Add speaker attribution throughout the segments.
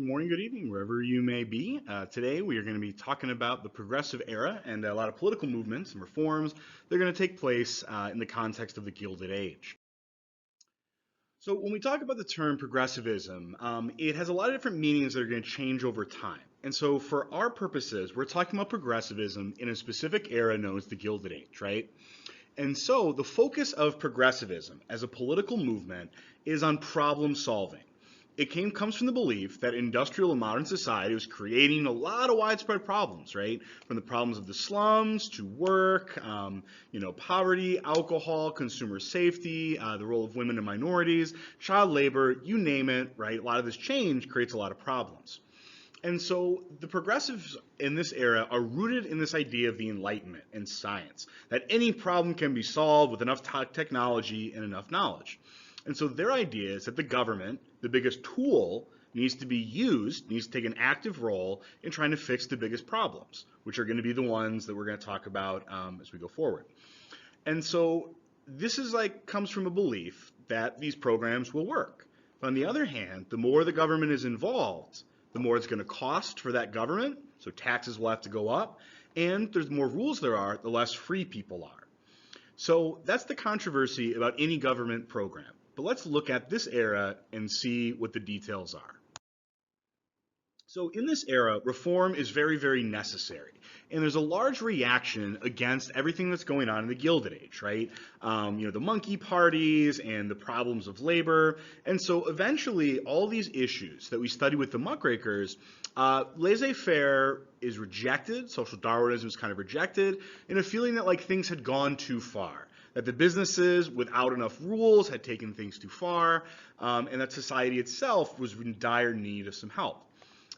Speaker 1: morning, good evening, wherever you may be. Today we are going to be talking about the progressive era and a lot of political movements and reforms that are going to take place in the context of the Gilded Age. So when we talk about the term progressivism, it has a lot of different meanings that are going to change over time. And so for our purposes, we're talking about progressivism in a specific era known as the Gilded Age, right? And so the focus of progressivism as a political movement is on problem solving. Comes from the belief that industrial and modern society was creating a lot of widespread problems, right? From the problems of the slums to work, poverty, alcohol, consumer safety, the role of women and minorities, child labor, you name it, right? A lot of this change creates a lot of problems. And so the progressives in this era are rooted in this idea of the Enlightenment and science, that any problem can be solved with enough technology and enough knowledge. And so their idea is that the government, the biggest tool, needs to take an active role in trying to fix the biggest problems, which are going to be the ones that we're going to talk about as we go forward. And so this comes from a belief that these programs will work. But on the other hand, the more the government is involved, the more it's going to cost for that government, so taxes will have to go up, and there's more rules there are, the less free people are. So that's the controversy about any government program. But let's look at this era and see what the details are. So in this era, reform is very, very necessary. And there's a large reaction against everything that's going on in the Gilded Age, right? The monkey parties and the problems of labor. And so eventually, all these issues that we study with the muckrakers, laissez-faire is rejected, social Darwinism is kind of rejected, in a feeling that things had gone too far. That the businesses, without enough rules, had taken things too far, and that society itself was in dire need of some help.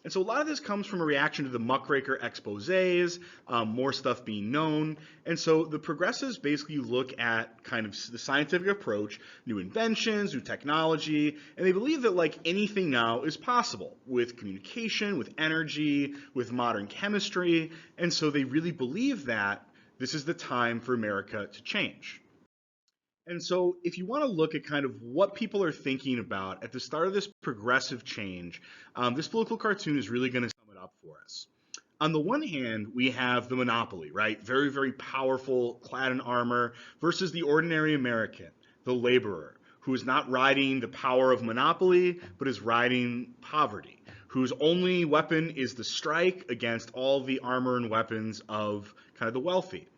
Speaker 1: And so a lot of this comes from a reaction to the muckraker exposés, more stuff being known. And so the progressives basically look at kind of the scientific approach, new inventions, new technology, and they believe that anything now is possible with communication, with energy, with modern chemistry. And so they really believe that this is the time for America to change. And so if you want to look at kind of what people are thinking about at the start of this progressive change, this political cartoon is really going to sum it up for us. On the one hand, we have the monopoly, right? Very, very powerful, clad in armor, versus the ordinary American, the laborer, who is not riding the power of monopoly, but is riding poverty, whose only weapon is the strike against all the armor and weapons of kind of the wealthy.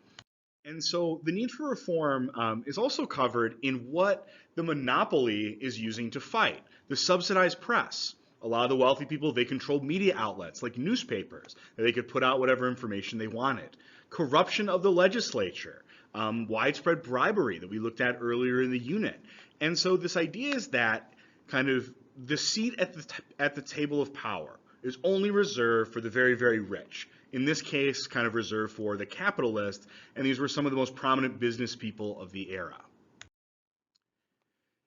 Speaker 1: And so the need for reform is also covered in what the monopoly is using to fight. The subsidized press. A lot of the wealthy people, they controlled media outlets like newspapers, that they could put out whatever information they wanted. Corruption of the legislature. Widespread bribery that we looked at earlier in the unit. And so this idea is that kind of the seat at the table of power is only reserved for the very, very rich. In this case, kind of reserved for the capitalists, and these were some of the most prominent business people of the era.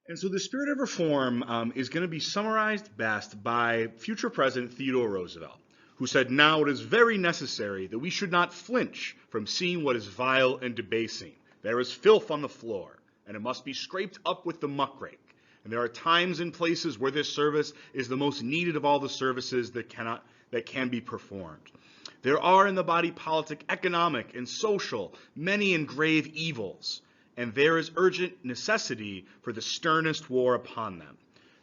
Speaker 1: And so the spirit of reform is going to be summarized best by future President Theodore Roosevelt, who said, "Now it is very necessary that we should not flinch from seeing what is vile and debasing. There is filth on the floor, and it must be scraped up with the muckrake. And there are times and places where this service is the most needed of all the services that can be performed. There are in the body politic, economic, and social many and grave evils, and there is urgent necessity for the sternest war upon them.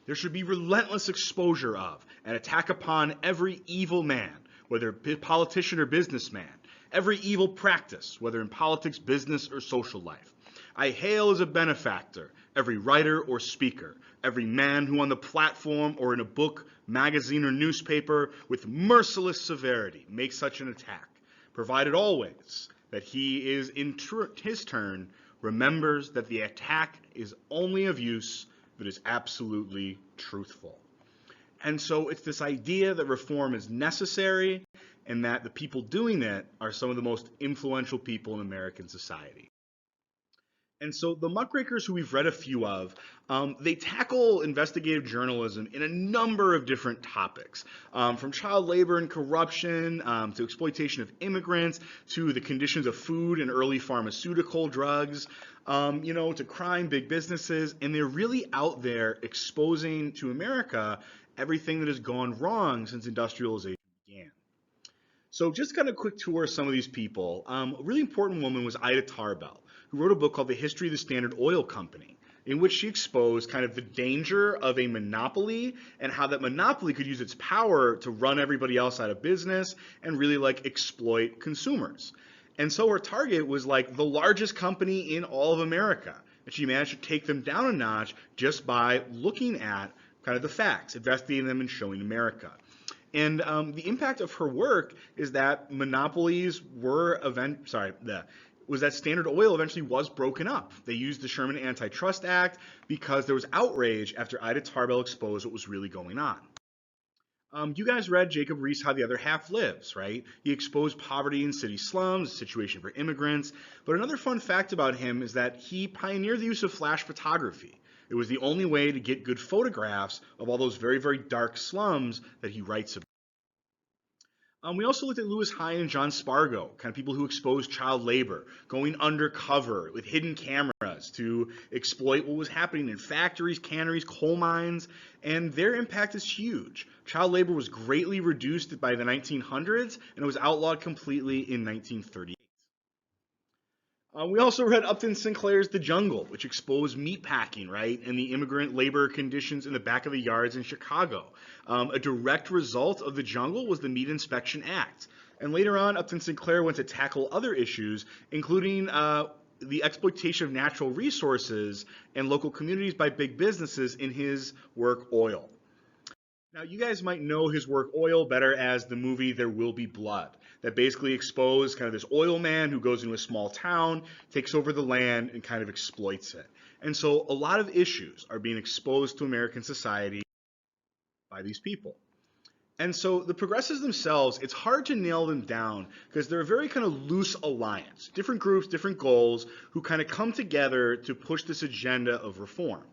Speaker 1: There should be relentless exposure of and attack upon every evil man, whether politician or businessman, every evil practice, whether in politics, business, or social life. I hail as a benefactor every writer or speaker, every man who on the platform or in a book, magazine, or newspaper with merciless severity makes such an attack, provided always that he is in his turn remembers that the attack is only of use if it is absolutely truthful." And so it's this idea that reform is necessary and that the people doing it are some of the most influential people in American society. And so the muckrakers, who we've read a few of, they tackle investigative journalism in a number of different topics, from child labor and corruption to exploitation of immigrants to the conditions of food and early pharmaceutical drugs, to crime, big businesses. And they're really out there exposing to America everything that has gone wrong since industrialization began. So just kind of a quick tour of some of these people. A really important woman was Ida Tarbell, who wrote a book called The History of the Standard Oil Company, in which she exposed kind of the danger of a monopoly and how that monopoly could use its power to run everybody else out of business and really like exploit consumers. And so her target was like the largest company in all of America. And she managed to take them down a notch just by looking at kind of the facts, investigating them and showing America. And the impact of her work is that monopolies were was that Standard Oil eventually was broken up. They used the Sherman Antitrust Act because there was outrage after Ida Tarbell exposed what was really going on. You guys read Jacob Reese, How the Other Half Lives, right? He exposed poverty in city slums, the situation for immigrants. But another fun fact about him is that he pioneered the use of flash photography. It was the only way to get good photographs of all those very, very dark slums that he writes about. We also looked at Lewis Hine and John Spargo, kind of people who exposed child labor, going undercover with hidden cameras to exploit what was happening in factories, canneries, coal mines, and their impact is huge. Child labor was greatly reduced by the 1900s, and it was outlawed completely in 1938. We also read Upton Sinclair's The Jungle, which exposed meatpacking, right, and the immigrant labor conditions in the back of the yards in Chicago. A direct result of The Jungle was the Meat Inspection Act. And later on, Upton Sinclair went to tackle other issues, including the exploitation of natural resources and local communities by big businesses in his work, Oil. Now, you guys might know his work, Oil, better as the movie There Will Be Blood, that basically exposed kind of this oil man who goes into a small town, takes over the land, and kind of exploits it. And so a lot of issues are being exposed to American society by these people. And so the progressives themselves, it's hard to nail them down because they're a very kind of loose alliance, different groups, different goals, who kind of come together to push this agenda of reform.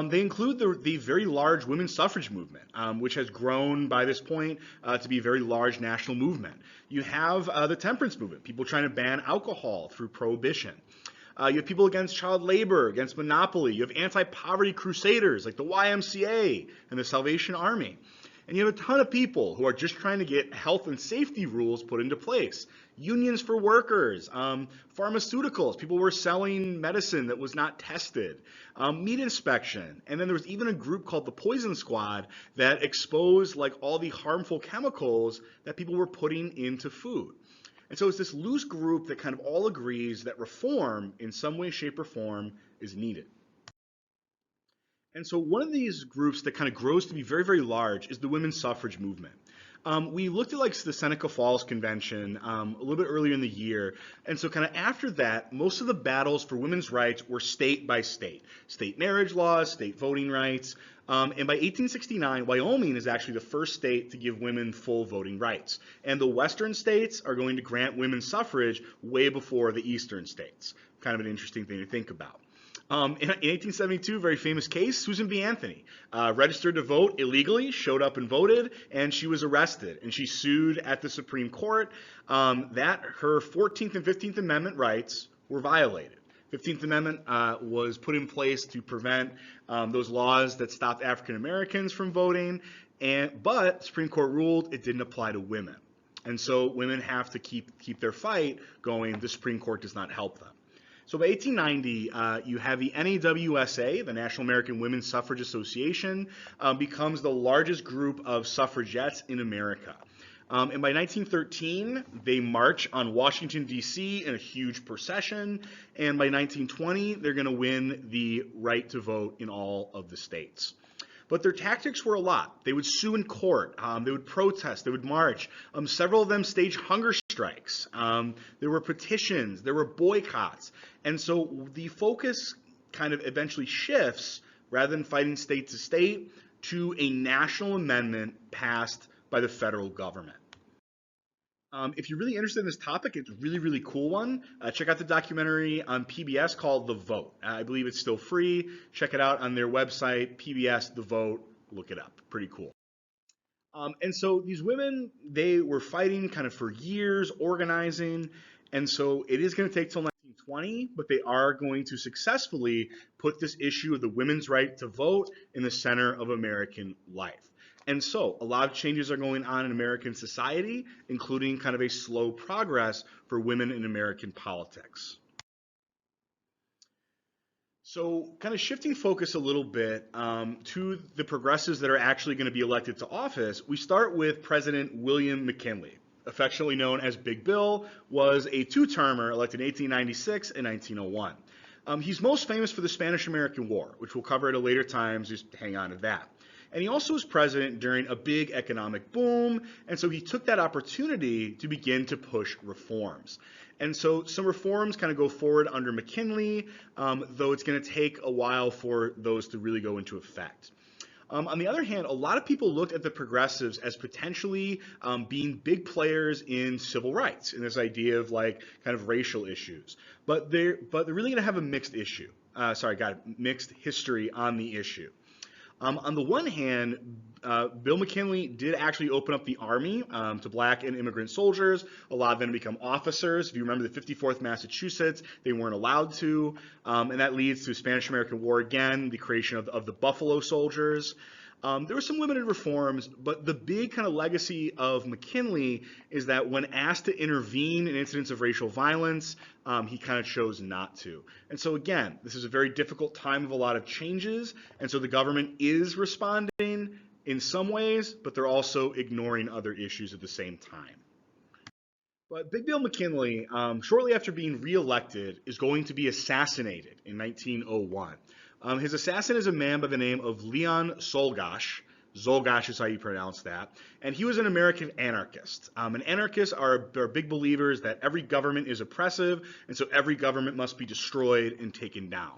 Speaker 1: They include the very large women's suffrage movement, which has grown by this point to be a very large national movement. You have the temperance movement, people trying to ban alcohol through prohibition. You have people against child labor, against monopoly. You have anti-poverty crusaders like the YMCA and the Salvation Army. And you have a ton of people who are just trying to get health and safety rules put into place. Unions for workers, pharmaceuticals, people were selling medicine that was not tested, meat inspection. And then there was even a group called the Poison Squad that exposed like all the harmful chemicals that people were putting into food. And so it's this loose group that kind of all agrees that reform in some way, shape, or form is needed. And so one of these groups that kind of grows to be very, very large is the women's suffrage movement. We looked at like the Seneca Falls Convention a little bit earlier in the year. And so kind of after that, most of the battles for women's rights were state by state. State marriage laws, state voting rights. And by 1869, Wyoming is actually the first state to give women full voting rights. And the western states are going to grant women's suffrage way before the eastern states. Kind of an interesting thing to think about. In 1872, a very famous case, Susan B. Anthony registered to vote illegally, showed up and voted, and she was arrested. And she sued at the Supreme Court that her 14th and 15th Amendment rights were violated. 15th Amendment was put in place to prevent those laws that stopped African Americans from voting, but the Supreme Court ruled it didn't apply to women. And so women have to keep their fight going. The Supreme Court does not help them. So by 1890, you have the NAWSA, the National American Women's Suffrage Association, becomes the largest group of suffragettes in America. And by 1913, they march on Washington, D.C. in a huge procession. And by 1920, they're going to win the right to vote in all of the states. But their tactics were a lot. They would sue in court. They would protest. They would march. Several of them staged hunger strikes. There were petitions. There were boycotts. And so the focus kind of eventually shifts, rather than fighting state to state, to a national amendment passed by the federal government. If you're really interested in this topic, it's a really, really cool one. Check out the documentary on PBS called The Vote. I believe it's still free. Check it out on their website, PBS, The Vote. Look it up. Pretty cool. And so these women, they were fighting kind of for years, organizing. And so it is going to take till 1920, but they are going to successfully put this issue of the women's right to vote in the center of American life. And so a lot of changes are going on in American society, including kind of a slow progress for women in American politics. So, kind of shifting focus a little bit to the progressives that are actually going to be elected to office, we start with President William McKinley, affectionately known as Big Bill, was a two-termer elected in 1896 and 1901. He's most famous for the Spanish-American War, which we'll cover at a later time, so just hang on to that. And he also was president during a big economic boom, and so he took that opportunity to begin to push reforms. And so some reforms kind of go forward under McKinley, though it's going to take a while for those to really go into effect. On the other hand, a lot of people looked at the progressives as potentially being big players in civil rights, in this idea of like kind of racial issues. But they're really going to have a mixed issue. Mixed history on the issue. On the one hand, Bill McKinley did actually open up the Army to black and immigrant soldiers. A lot of them become officers. If you remember the 54th Massachusetts, they weren't allowed to. And that leads to Spanish-American War again, the creation of the Buffalo Soldiers. There were some limited reforms, but the big kind of legacy of McKinley is that when asked to intervene in incidents of racial violence, he kind of chose not to. And so again, this is a very difficult time of a lot of changes, and so the government is responding in some ways, but they're also ignoring other issues at the same time. But Big Bill McKinley, shortly after being reelected, is going to be assassinated in 1901. His assassin is a man by the name of Leon Czolgosz. Czolgosz is how you pronounce that. And he was an American anarchist. And anarchists are big believers that every government is oppressive, and so every government must be destroyed and taken down.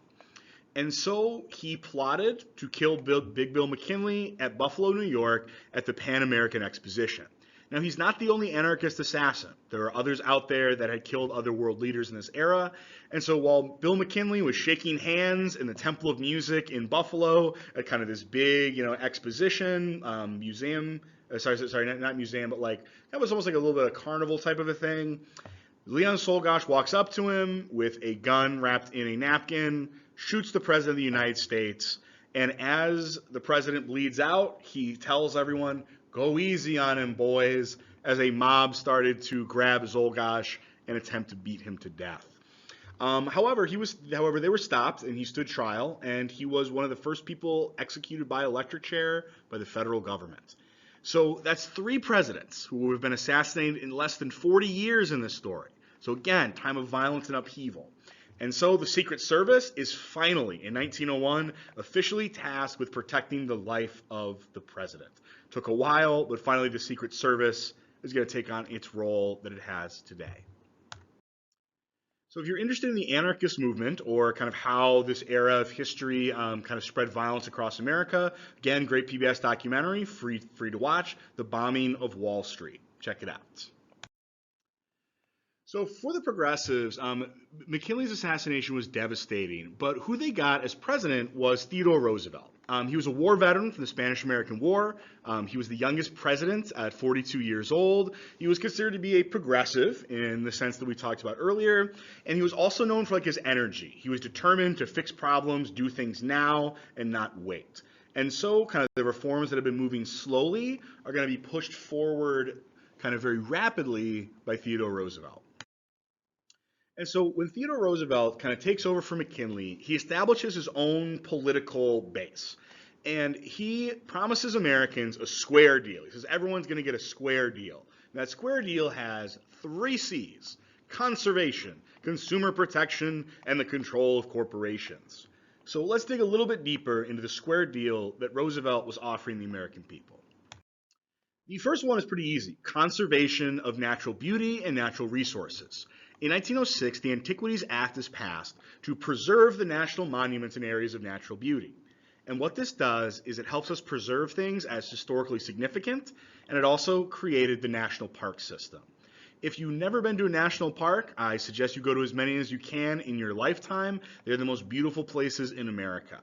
Speaker 1: And so he plotted to kill Big Bill McKinley at Buffalo, New York at the Pan American Exposition. Now, he's not the only anarchist assassin. There are others out there that had killed other world leaders in this era. And so while Bill McKinley was shaking hands in the Temple of Music in Buffalo at kind of this big, exposition, museum, not museum, but like, that was almost like a little bit of carnival type of a thing. Leon Czolgosz walks up to him with a gun wrapped in a napkin, shoots the president of the United States, and as the president bleeds out, he tells everyone, "Go easy on him, boys," as a mob started to grab Czolgosz and attempt to beat him to death. However, they were stopped and he stood trial, and he was one of the first people executed by electric chair by the federal government. So that's 3 presidents who have been assassinated in less than 40 years in this story. So again, time of violence and upheaval. And so the Secret Service is finally, in 1901, officially tasked with protecting the life of the president. Took a while, but finally the Secret Service is going to take on its role that it has today. So if you're interested in the anarchist movement or kind of how this era of history kind of spread violence across America, again, great PBS documentary, free to watch, The Bombing of Wall Street. Check it out. So for the progressives, McKinley's assassination was devastating, but who they got as president was Theodore Roosevelt. He was a war veteran from the Spanish-American War. He was the youngest president at 42 years old. He was considered to be a progressive in the sense that we talked about earlier, and he was also known for his energy. He was determined to fix problems, do things now, and not wait. And so kind of the reforms that have been moving slowly are going to be pushed forward kind of very rapidly by Theodore Roosevelt. And so when Theodore Roosevelt kind of takes over from McKinley, he establishes his own political base. And he promises Americans a square deal. He says everyone's going to get a square deal. And that square deal has 3 C's: conservation, consumer protection, and the control of corporations. So let's dig a little bit deeper into the square deal that Roosevelt was offering the American people. The first one is pretty easy: conservation of natural beauty and natural resources. In 1906, the Antiquities Act is passed to preserve the national monuments and areas of natural beauty. And what this does is it helps us preserve things as historically significant, and it also created the national park system. If you've never been to a national park, I suggest you go to as many as you can in your lifetime. They're the most beautiful places in America.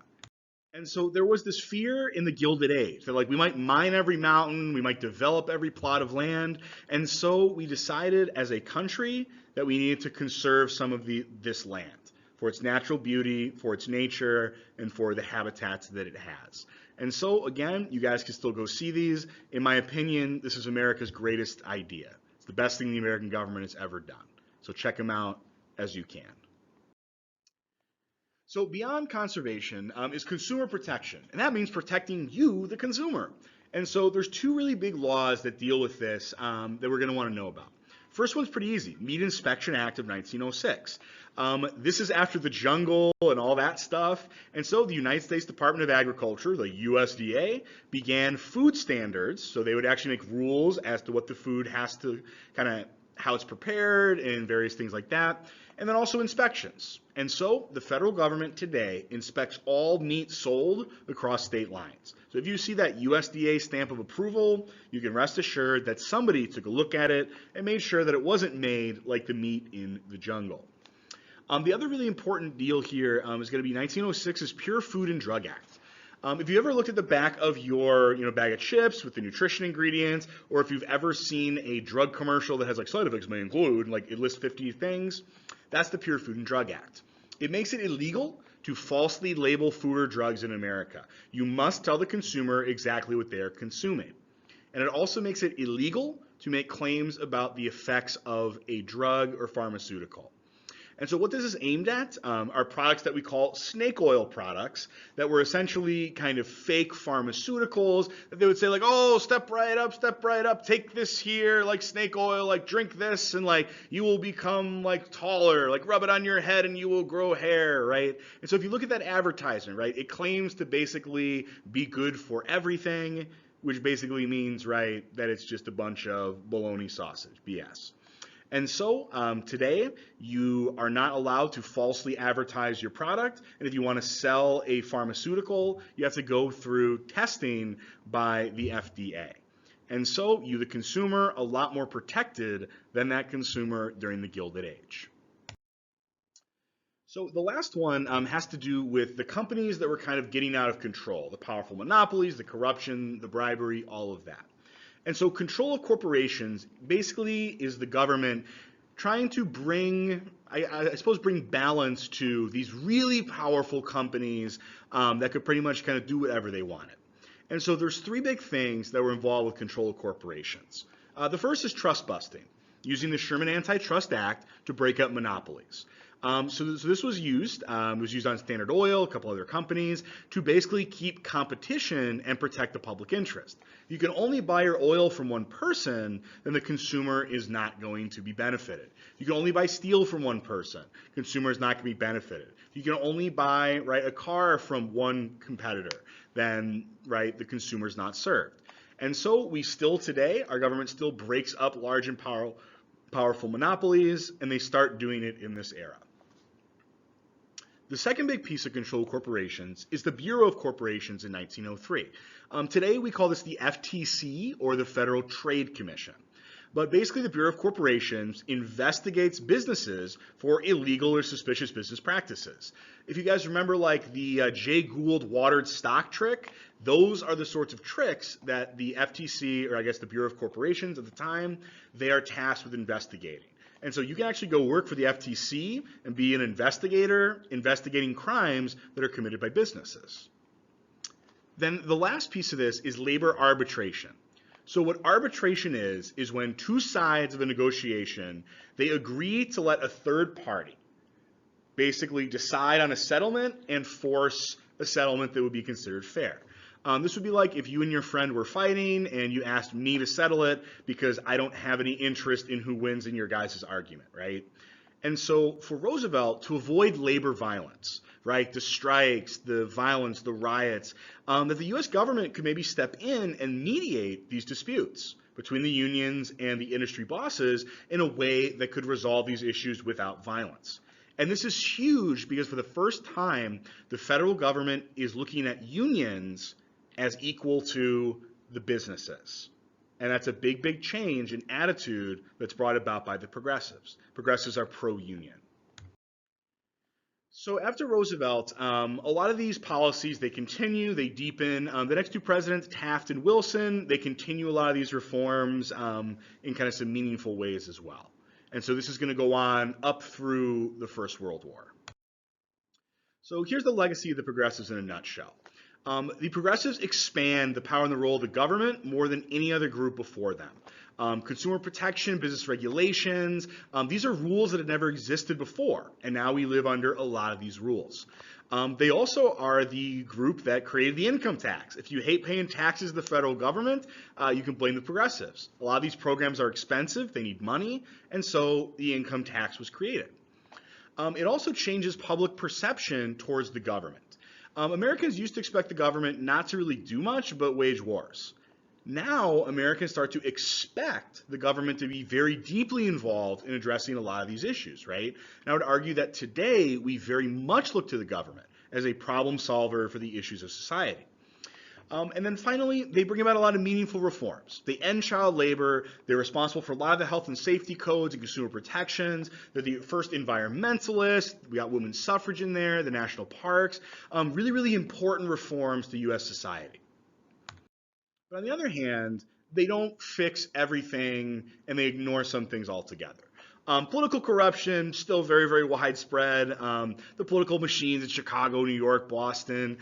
Speaker 1: And so there was this fear in the Gilded Age that we might mine every mountain, we might develop every plot of land. And so we decided as a country that we needed to conserve some of this land for its natural beauty, for its nature, and for the habitats that it has. And so, again, you guys can still go see these. In my opinion, this is America's greatest idea. It's the best thing the American government has ever done. So check them out as you can. So beyond conservation is consumer protection, and that means protecting you, the consumer. And so there's two really big laws that deal with this that we're going to want to know about. First one's pretty easy, Meat Inspection Act of 1906. This is after the jungle and all that stuff, and so the United States Department of Agriculture, the USDA, began food standards, so they would actually make rules as to what the food has to kind of, how it's prepared and various things like that. And then also inspections. And so the federal government today inspects all meat sold across state lines. So if you see that USDA stamp of approval, you can rest assured that somebody took a look at it and made sure that it wasn't made like the meat in the jungle. The other really important deal here is going to be 1906's Pure Food and Drug Act. If you ever looked at the back of your bag of chips with the nutrition ingredients, or if you've ever seen a drug commercial that has like side effects may include, like it lists 50 things, that's the Pure Food and Drug Act. It makes it illegal to falsely label food or drugs in America. You must tell the consumer exactly what they're consuming. And it also makes it illegal to make claims about the effects of a drug or pharmaceutical. And so what this is aimed at are products that we call snake oil products that were essentially kind of fake pharmaceuticals that they would say like, oh, step right up, take this here, like snake oil, like drink this, and like you will become like taller, like rub it on your head and you will grow hair, right? And so if you look at that advertisement, right, it claims to basically be good for everything, which basically means, right, that it's just a bunch of bologna sausage, BS. And so today, you are not allowed to falsely advertise your product. And if you want to sell a pharmaceutical, you have to go through testing by the FDA. And so you, the consumer, a lot more protected than that consumer during the Gilded Age. So the last one has to do with the companies that were kind of getting out of control, the powerful monopolies, the corruption, the bribery, all of that. And so control of corporations basically is the government trying to bring, I suppose, bring balance to these really powerful companies that could pretty much kind of do whatever they wanted. And so there's three big things that were involved with control of corporations. The first is trust busting, using the Sherman Antitrust Act to break up monopolies. So this was used. It was used on Standard Oil, a couple other companies, to basically keep competition and protect the public interest. If you can only buy your oil from one person, then the consumer is not going to be benefited. If you can only buy steel from one person, consumer is not going to be benefited. If you can only buy a car from one competitor, then the consumer is not served. And so we still today, our government still breaks up large and powerful monopolies, and they start doing it in this era. The second big piece of control of corporations is the Bureau of Corporations in 1903. Today we call this the FTC, or the Federal Trade Commission. But basically the Bureau of Corporations investigates businesses for illegal or suspicious business practices. If you guys remember like the Jay Gould watered stock trick, those are the sorts of tricks that the FTC, or I guess the Bureau of Corporations at the time, they are tasked with investigating. And so you can actually go work for the FTC and be an investigator investigating crimes that are committed by businesses. Then the last piece of this is labor arbitration. So what arbitration is when two sides of a negotiation, they agree to let a third party basically decide on a settlement and force a settlement that would be considered fair. This would be like if you and your friend were fighting and you asked me to settle it because I don't have any interest in who wins in your guys' argument, right? And so for Roosevelt, to avoid labor violence, right, the strikes, the violence, the riots, that the U.S. government could maybe step in and mediate these disputes between the unions and the industry bosses in a way that could resolve these issues without violence. And this is huge because for the first time, the federal government is looking at unions as equal to the businesses. And that's a big, big change in attitude that's brought about by the progressives. Progressives are pro-union. So after Roosevelt, a lot of these policies, they continue, they deepen. The next two presidents, Taft and Wilson, they continue a lot of these reforms in kind of some meaningful ways as well. And so this is going to go on up through the First World War. So here's the legacy of the progressives in a nutshell. The progressives expand the power and the role of the government more than any other group before them. Consumer protection, business regulations, these are rules that had never existed before, and now we live under a lot of these rules. They also are the group that created the income tax. If you hate paying taxes to the federal government, you can blame the progressives. A lot of these programs are expensive, they need money, and so the income tax was created. It also changes public perception towards the government. Americans used to expect the government not to really do much but wage wars. Now, Americans start to expect the government to be very deeply involved in addressing a lot of these issues, right? And I would argue that today we very much look to the government as a problem solver for the issues of society. And then finally, they bring about a lot of meaningful reforms. They end child labor. They're responsible for a lot of the health and safety codes and consumer protections. They're the first environmentalists. We got women's suffrage in there, the national parks. Really, really important reforms to U.S. society. But on the other hand, they don't fix everything and they ignore some things altogether. Political corruption, still very, very widespread. The political machines in Chicago, New York, Boston,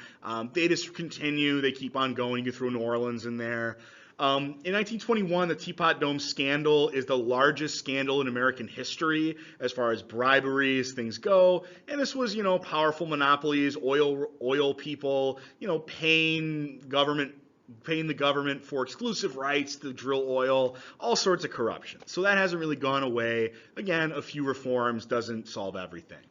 Speaker 1: they just continue. They keep on going. You can throw New Orleans in there. In 1921, the Teapot Dome scandal is the largest scandal in American history as far as briberies, things go. And this was, powerful monopolies, oil people, paying the government for exclusive rights to drill oil, all sorts of corruption. So that hasn't really gone away. Again, a few reforms doesn't solve everything.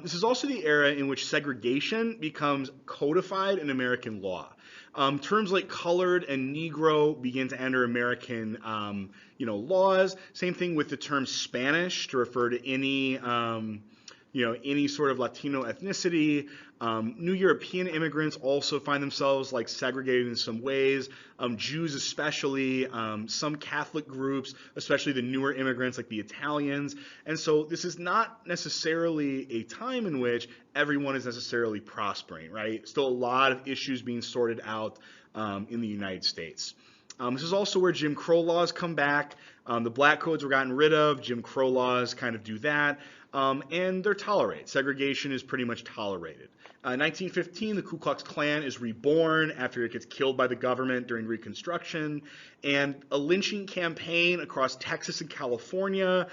Speaker 1: This is also the era in which segregation becomes codified in American law. Terms like colored and Negro begin to enter American, laws. Same thing with the term Spanish to refer to any sort of Latino ethnicity. New European immigrants also find themselves segregated in some ways. Jews especially, some Catholic groups, especially the newer immigrants like the Italians. And so this is not necessarily a time in which everyone is necessarily prospering, right? Still a lot of issues being sorted out in the United States. This is also where Jim Crow laws come back. The black codes were gotten rid of. Jim Crow laws kind of do that. And they're tolerated. Segregation is pretty much tolerated. In 1915, the Ku Klux Klan is reborn after it gets killed by the government during Reconstruction. And a lynching campaign across Texas and California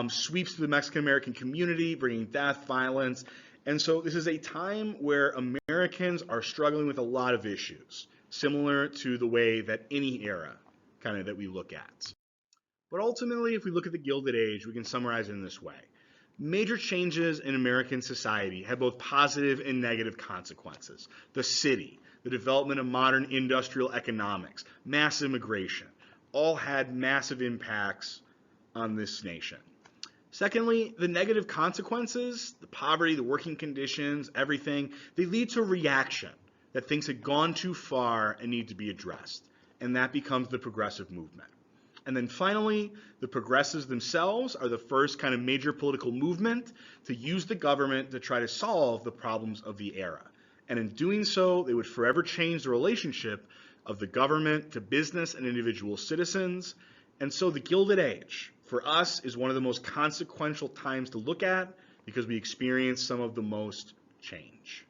Speaker 1: sweeps through the Mexican-American community, bringing death, violence. And so this is a time where Americans are struggling with a lot of issues, similar to the way that any era that we look at. But ultimately, if we look at the Gilded Age, we can summarize it in this way. Major changes in American society had both positive and negative consequences. The city, the development of modern industrial economics, mass immigration, all had massive impacts on this nation. Secondly, the negative consequences, the poverty, the working conditions, everything, they lead to a reaction that things had gone too far and need to be addressed. And that becomes the progressive movement. And then finally, the progressives themselves are the first kind of major political movement to use the government to try to solve the problems of the era. And in doing so, they would forever change the relationship of the government to business and individual citizens. And so the Gilded Age, for us, is one of the most consequential times to look at because we experience some of the most change.